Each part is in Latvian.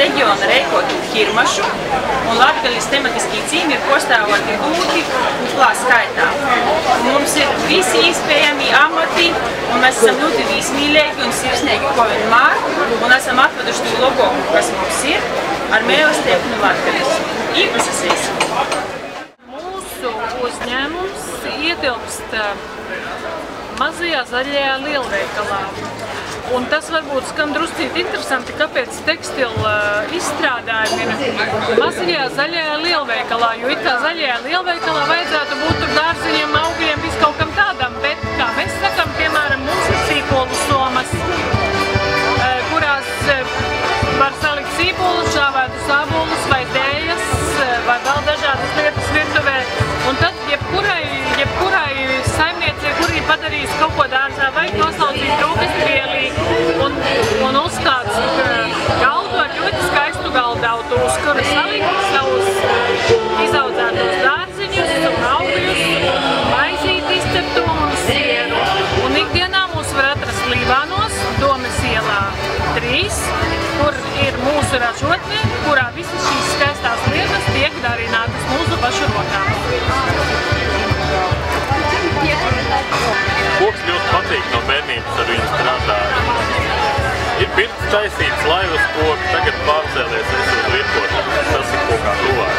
reģiona rēkotu kirmašu, un Latgaļas tematiskī cīmi ir postāvoti gūti uplā skaitā. Mums ir visi iespējami amati, un mēs esam ļoti vīsmīlēgi un sirsnēgi, ko vienmēr, un esam atveduši to logo, kas mums ir, ar mīlestību no Latgaļas. Īpašas esi! Mūsu uzņēmums ietilpst mazajā zaļajā lielveikalā. Un tas varbūt skan druscīt interesanti, kāpēc tekstila izstrādājumi ir mazajā zaļajā lielveikalā, jo it kā zaļajā lielveikalā vajadzētu būt tur dārziņiem, augļiem, viskaut kam tādam, bet, kā mēs sakam, piemēram, mums ir sīpolu somas, kurās var salikt sīpolus, šāvētu sābolus vai dējas, vai vēl dažādas lietas virtuvē. Un tad jebkurai saimniecei, kuri padarīs kaut ko dārzā, vajag noslaucīt rūpesprielī un uzstāds galdu ar ļoti skaistu galdautu, uz kura salikt savus izaudzētos dārziņus un augļus, maizīt izceptu un sieru. Un ikdienā mūs var atrast Līvānos, Domes ielā 3, kur ir mūsu ražotne, kurā visas šīs skaistās lietas tiek darinātas mūsu pašu rokām. Koks ļoti patīk no bērnības ar viņu strādāt. Ir pirts taisīts laivas koks, tagad pārcēlies es uz virpošanu, tas ir kaut kā tuvāk.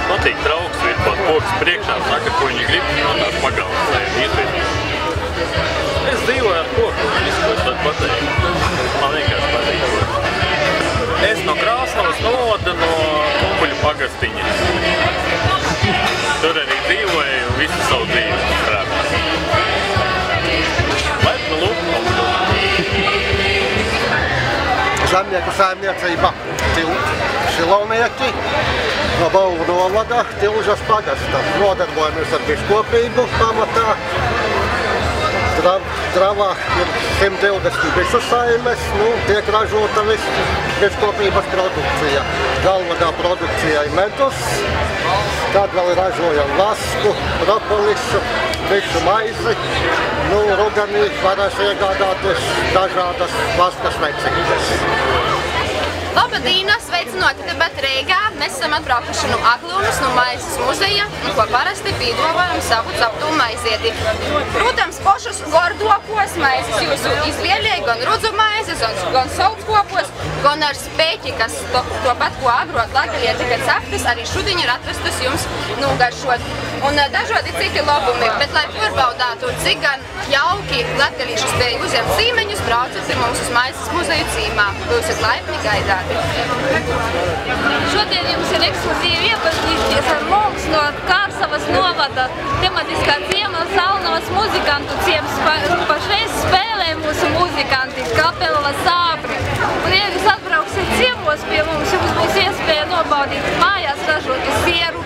Patīk trauks virpot, koks priekšā saka, ko viņi grib, un tās pagalmas, lai izvirpot. Es dzīvoju ar koku, visu, ko es tad pateiktu. Man vienkārši patīk koks. Es no Krāslavas novada, no Kumbuļu pagastiņa. Tur arī dzīvoju visu savu dzīvi strādāt. Laipni lūk. Zemnieku saimniecība Šilonieki no Valvu novada Tilžas pagasta. Nodarbojamies ar biškopību pamatā. Dravā ir 120 bišu saimes, tiek ražota biškopības produkcija. Galvenā produkcija ir medus, tad vēl ražojam vasku, propolisu, bišu maizi. Rudenī varēs iegādāties dažādas vaskas vecības. Labadīna, sveicinoti tepat Rīgā. Mēs esam atbraukuši no Aglūnas, no Maizes muzeja, un ko parasti pīdovājam savu ceptū maizieti. Protams, pošus gordokos maizes jūsu izvēlēja, gan rudzu maizes, gan saukopos, gan ar spēķi, kas to pat, ko agrot Latgaļā tika ceptas, arī šodien ir atrastas jums nogaršot. Un dažādi citi labumi, bet lai pārbaudātu, cik gan jauki latgalīšus te uzņem cīmeņus, braucat pie mums uz Maizes muzeju cīmā. Būsiet laipni gaidāti. Šodien jums ir ekskluzīvi iepazīties ar mums no Kārsavas novada tematiskā ciema Salnavas muzikantu ciems. Pašreiz spēlē mūsu muzikanti Kapela Sābri. Un, ja jūs atbrauksiet ciemos pie mums, jums būs iespēja nobaudīt mājās ražotu sieru,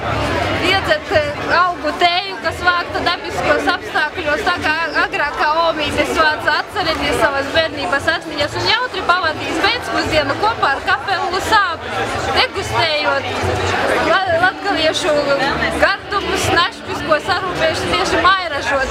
iedzert augu tēju, kas vākta dabiskos apstākļos, tā kā agrākā omītes vāca, atcerieties savas bērnības atmiņas un jautri pavadīs pēcpusdienu kopā ar Kapelu Sābri, degustējot latgaliešu gardumus, našpis, ko sarūpējuši tieši mājražot